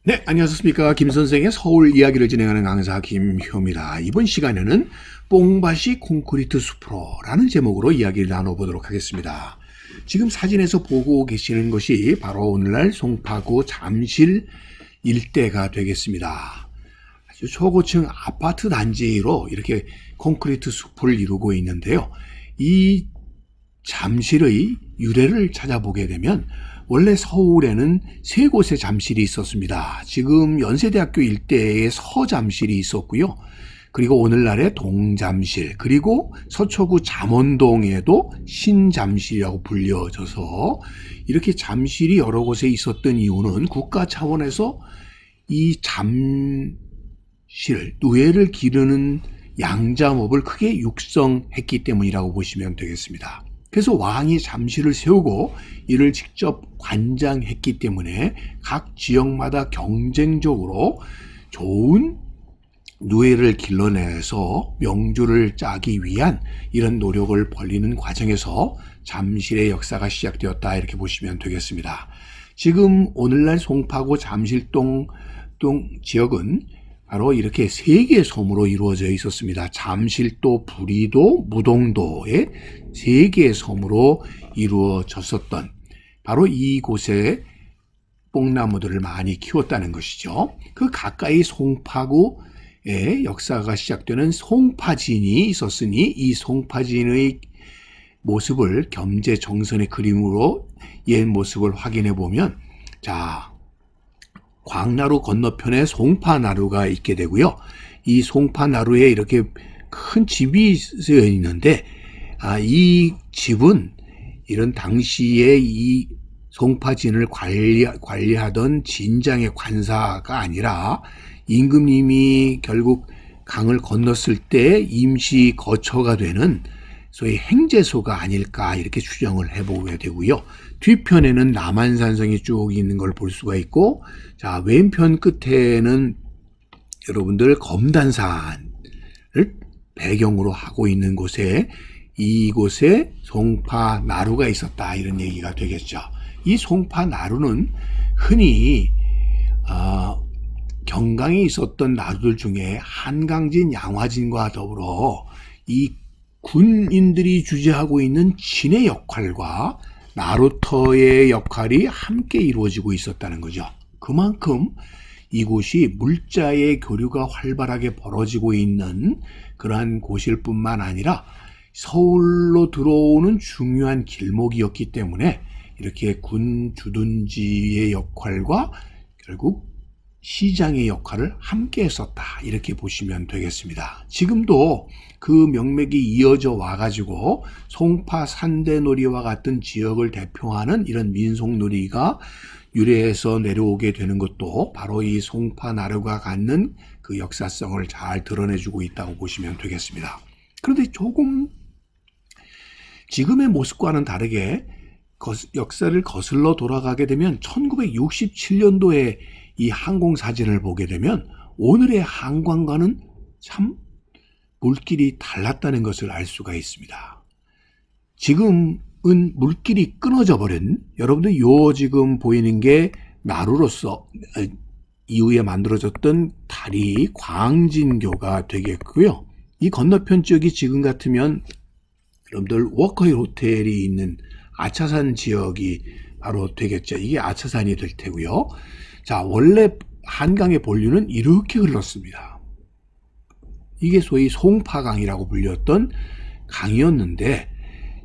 네, 안녕하십니까. 김선생의 서울 이야기를 진행하는 강사 김효입니다. 이번 시간에는 뽕밭이 콘크리트 숲으로라는 제목으로 이야기를 나눠보도록 하겠습니다. 지금 사진에서 보고 계시는 것이 바로 오늘날 송파구 잠실 일대가 되겠습니다. 아주 초고층 아파트 단지로 이렇게 콘크리트 숲을 이루고 있는데요. 이 잠실의 유래를 찾아보게 되면 원래 서울에는 세 곳의 잠실이 있었습니다. 지금 연세대학교 일대에 서잠실이 있었고요. 그리고 오늘날의 동잠실, 그리고 서초구 잠원동에도 신잠실이라고 불려져서 이렇게 잠실이 여러 곳에 있었던 이유는 국가 차원에서 이 잠실, 노예를 기르는 양잠업을 크게 육성했기 때문이라고 보시면 되겠습니다. 그래서 왕이 잠실을 세우고 이를 직접 관장했기 때문에 각 지역마다 경쟁적으로 좋은 노예를 길러내서 명주를 짜기 위한 이런 노력을 벌이는 과정에서 잠실의 역사가 시작되었다, 이렇게 보시면 되겠습니다. 지금 오늘날 송파구 잠실동 지역은 바로 이렇게 세 개의 섬으로 이루어져 있었습니다. 잠실도, 부리도, 무동도의 세 개의 섬으로 이루어졌었던 바로 이곳에 뽕나무들을 많이 키웠다는 것이죠. 그 가까이 송파구의 역사가 시작되는 송파진이 있었으니 이 송파진의 모습을 겸재정선의 그림으로 옛 모습을 확인해 보면, 자, 광나루 건너편에 송파나루가 있게 되고요. 이 송파나루에 이렇게 큰 집이 쓰여 있는데, 이 집은 이런 당시에 이 송파진을 관리하던 진장의 관사가 아니라 임금님이 결국 강을 건넜을 때 임시 거처가 되는 소위 행제소가 아닐까, 이렇게 추정을 해보게 되고요. 뒤편에는 남한산성이 쭉 있는 걸 볼 수가 있고, 자, 왼편 끝에는 여러분들 검단산을 배경으로 하고 있는 곳에 이곳에 송파나루가 있었다, 이런 얘기가 되겠죠. 이 송파나루는 흔히 경강에 있었던 나루들 중에 한강진, 양화진과 더불어 이 군인들이 주재하고 있는 진의 역할과 나루터의 역할이 함께 이루어지고 있었다는 거죠. 그만큼 이곳이 물자의 교류가 활발하게 벌어지고 있는 그러한 곳일 뿐만 아니라 서울로 들어오는 중요한 길목이었기 때문에 이렇게 군 주둔지의 역할과 결국 시장의 역할을 함께 했었다, 이렇게 보시면 되겠습니다. 지금도 그 명맥이 이어져 와가지고 송파 산대놀이와 같은 지역을 대표하는 이런 민속놀이가 유래해서 내려오게 되는 것도 바로 이 송파나루가 갖는 그 역사성을 잘 드러내주고 있다고 보시면 되겠습니다. 그런데 조금 지금의 모습과는 다르게 역사를 거슬러 돌아가게 되면 1967년도에 이 항공사진을 보게 되면 오늘의 한강과는 참 물길이 달랐다는 것을 알 수가 있습니다. 지금은 물길이 끊어져 버린, 여러분들 요 지금 보이는 게 나루로서 이후에 만들어졌던 다리 광진교가 되겠고요. 이 건너편 지역이 지금 같으면 여러분들 워커힐 호텔이 있는 아차산 지역이 바로 되겠죠. 이게 아차산이 될 테고요. 자, 원래 한강의 본류는 이렇게 흘렀습니다. 이게 소위 송파강이라고 불렸던 강이었는데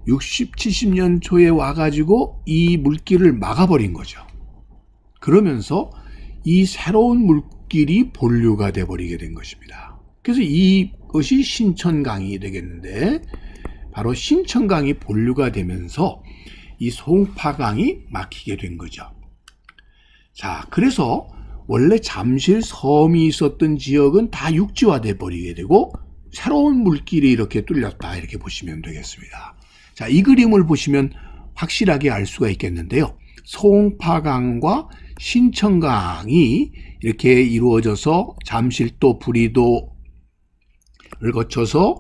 60, 70년 초에 와가지고 이 물길을 막아버린 거죠. 그러면서 이 새로운 물길이 본류가 돼버리게 된 것입니다. 그래서 이것이 신천강이 되겠는데, 바로 신천강이 본류가 되면서 이 송파강이 막히게 된 거죠. 자, 그래서 원래 잠실 섬이 있었던 지역은 다 육지화돼 버리게 되고 새로운 물길이 이렇게 뚫렸다, 이렇게 보시면 되겠습니다. 자, 이 그림을 보시면 확실하게 알 수가 있겠는데요. 송파강과 신천강이 이렇게 이루어져서 잠실도, 부리도를 거쳐서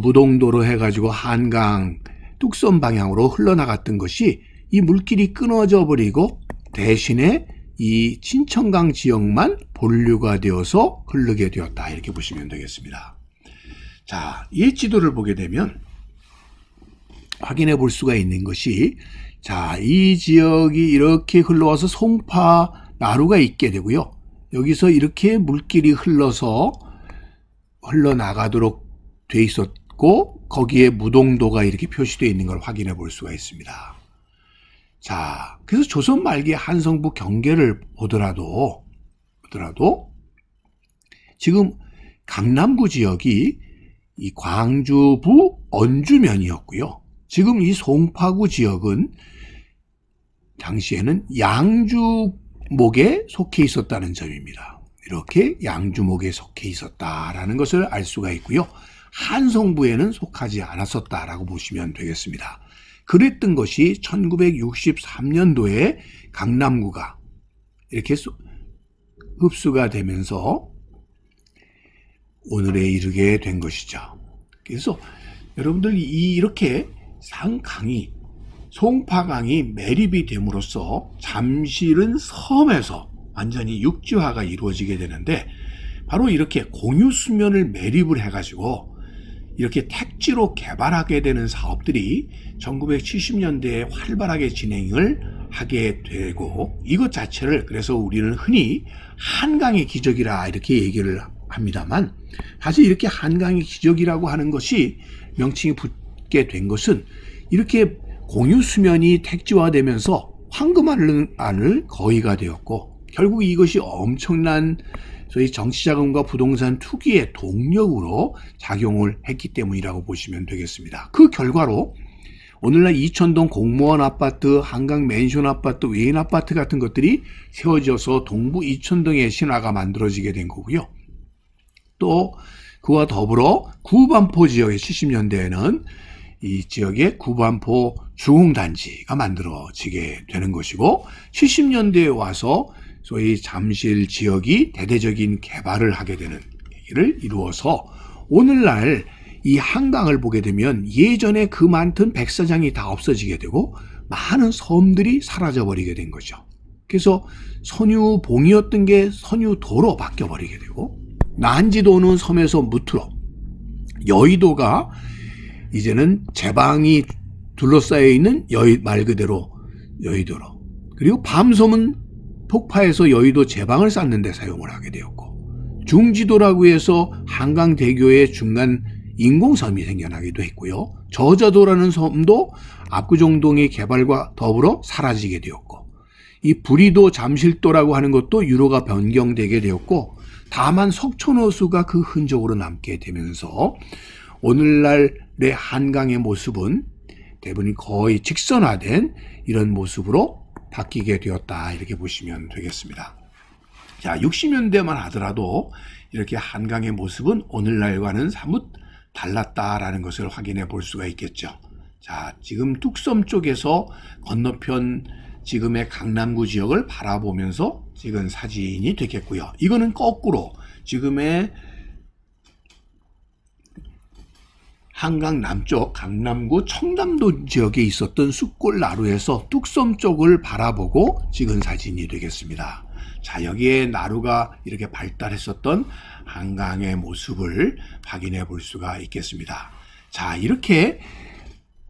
무동도로 해가지고 한강, 뚝섬 방향으로 흘러나갔던 것이 이 물길이 끊어져 버리고 대신에 이 신천강 지역만 본류가 되어서 흐르게 되었다. 이렇게 보시면 되겠습니다. 자, 이 지도를 보게 되면 확인해 볼 수가 있는 것이, 자, 이 지역이 이렇게 흘러와서 송파 나루가 있게 되고요. 여기서 이렇게 물길이 흘러나가도록 돼 있었고, 거기에 무동도가 이렇게 표시되어 있는 걸 확인해 볼 수가 있습니다. 자, 그래서 조선 말기 한성부 경계를 보더라도 지금 강남구 지역이 이 광주부 언주면이었고요. 지금 이 송파구 지역은 당시에는 양주목에 속해 있었다는 점입니다. 이렇게 양주목에 속해 있었다라는 것을 알 수가 있고요. 한성부에는 속하지 않았었다라고 보시면 되겠습니다. 그랬던 것이 1963년도에 강남구가 이렇게 흡수가 되면서 오늘에 이르게 된 것이죠. 그래서 여러분들 이렇게 상강이, 송파강이 매립이 됨으로써 잠실은 섬에서 완전히 육지화가 이루어지게 되는데, 바로 이렇게 공유수면을 매립을 해가지고 이렇게 택지로 개발하게 되는 사업들이 1970년대에 활발하게 진행을 하게 되고, 이것 자체를 그래서 우리는 흔히 한강의 기적이라 이렇게 얘기를 합니다만, 사실 이렇게 한강의 기적이라고 하는 것이 명칭이 붙게 된 것은 이렇게 공유수면이 택지화되면서 황금알을 거의가 되었고, 결국 이것이 엄청난 소위 정치자금과 부동산 투기의 동력으로 작용을 했기 때문이라고 보시면 되겠습니다. 그 결과로 오늘날 이천동 공무원 아파트, 한강 맨션 아파트, 외인 아파트 같은 것들이 세워져서 동부 이천동의 신화가 만들어지게 된 거고요. 또 그와 더불어 구반포 지역의 70년대에는 이 지역에 구반포 주공단지가 만들어지게 되는 것이고, 70년대에 와서 소위 잠실 지역이 대대적인 개발을 하게 되는 얘기를 이루어서 오늘날 이 한강을 보게 되면 예전에 그 많던 백사장이 다 없어지게 되고 많은 섬들이 사라져 버리게 된 거죠. 그래서 선유봉이었던 게 선유도로 바뀌어 버리게 되고, 난지도는 섬에서 무트로, 여의도가 이제는 제방이 둘러싸여 있는 말 그대로 여의도로, 그리고 밤섬은 폭파해서 여의도 제방을 쌓는 데 사용을 하게 되었고, 중지도라고 해서 한강대교의 중간 인공섬이 생겨나기도 했고요. 저자도라는 섬도 압구정동의 개발과 더불어 사라지게 되었고, 이 부리도 잠실도라고 하는 것도 유로가 변경되게 되었고, 다만 석촌호수가 그 흔적으로 남게 되면서 오늘날의 한강의 모습은 대부분 거의 직선화된 이런 모습으로 바뀌게 되었다, 이렇게 보시면 되겠습니다. 자, 60년대만 하더라도 이렇게 한강의 모습은 오늘날과는 사뭇 달랐다라는 것을 확인해 볼 수가 있겠죠. 자, 지금 뚝섬 쪽에서 건너편 지금의 강남구 지역을 바라보면서 찍은 사진이 되겠고요. 이거는 거꾸로 지금의 한강 남쪽 강남구 청담도 지역에 있었던 숫골나루에서 뚝섬 쪽을 바라보고 찍은 사진이 되겠습니다. 자, 여기에 나루가 이렇게 발달했었던 한강의 모습을 확인해 볼 수가 있겠습니다. 자, 이렇게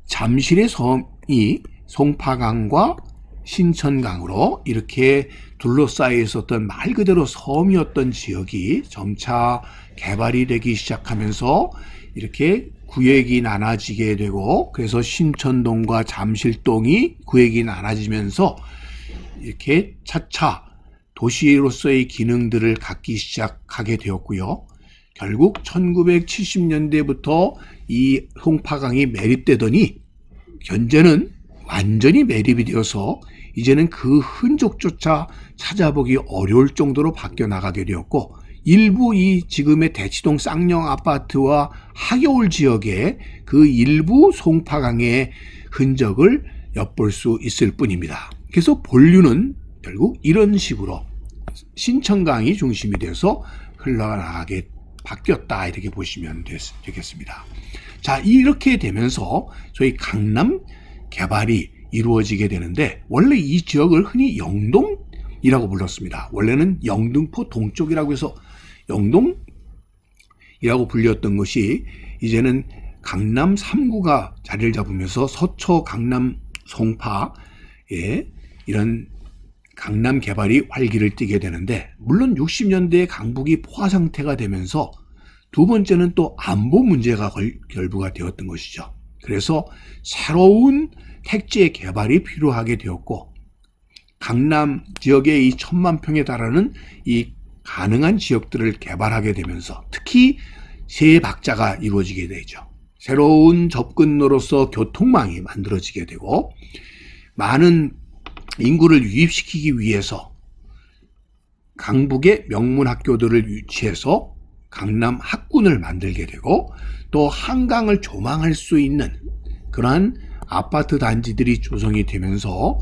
잠실의 섬이 송파강과 신천강으로 이렇게 둘러싸여 있었던 말 그대로 섬이었던 지역이 점차 개발이 되기 시작하면서 이렇게 구역이 나눠지게 되고, 그래서 신천동과 잠실동이 구역이 나눠지면서 이렇게 차차 도시로서의 기능들을 갖기 시작하게 되었고요. 결국 1970년대부터 이 송파강이 매립되더니 현재는 완전히 매립이 되어서 이제는 그 흔적조차 찾아보기 어려울 정도로 바뀌어 나가게 되었고, 일부 이 지금의 대치동 쌍용 아파트와 하겨울 지역의 그 일부 송파강의 흔적을 엿볼 수 있을 뿐입니다. 그래서 본류는 결국 이런 식으로 신천강이 중심이 돼서 흘러나가게 바뀌었다, 이렇게 보시면 되겠습니다. 자, 이렇게 되면서 저희 강남 개발이 이루어지게 되는데, 원래 이 지역을 흔히 영동 영동이라고 불렀습니다. 원래는 영등포 동쪽이라고 해서 영동이라고 불렸던 것이 이제는 강남 3구가 자리를 잡으면서 서초, 강남, 송파에 이런 강남 개발이 활기를 띠게 되는데, 물론 60년대에 강북이 포화 상태가 되면서 두 번째는 또 안보 문제가 결부가 되었던 것이죠. 그래서 새로운 택지의 개발이 필요하게 되었고, 강남 지역의 이 1000만 평에 달하는 이 가능한 지역들을 개발하게 되면서 특히 세 박자가 이루어지게 되죠. 새로운 접근로로서 교통망이 만들어지게 되고, 많은 인구를 유입시키기 위해서 강북의 명문 학교들을 유치해서 강남 학군을 만들게 되고, 또 한강을 조망할 수 있는 그러한 아파트 단지들이 조성이 되면서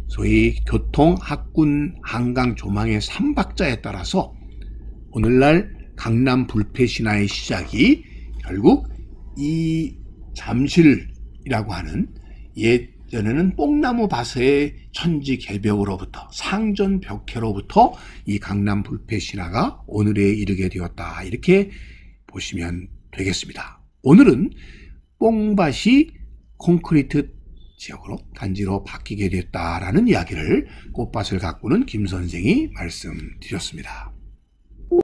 소위 교통, 학군, 한강 조망의 3박자에 따라서 오늘날 강남 불패 신화의 시작이 결국 이 잠실이라고 하는 예전에는 뽕나무 밭의 천지 개벽으로부터 상전 벽해로부터 이 강남 불패 신화가 오늘에 이르게 되었다, 이렇게 보시면 되겠습니다. 오늘은 뽕밭이 콘크리트 지역으로 단지로 바뀌게 됐다라는 이야기를 꽃밭을 가꾸는 김 선생이 말씀드렸습니다.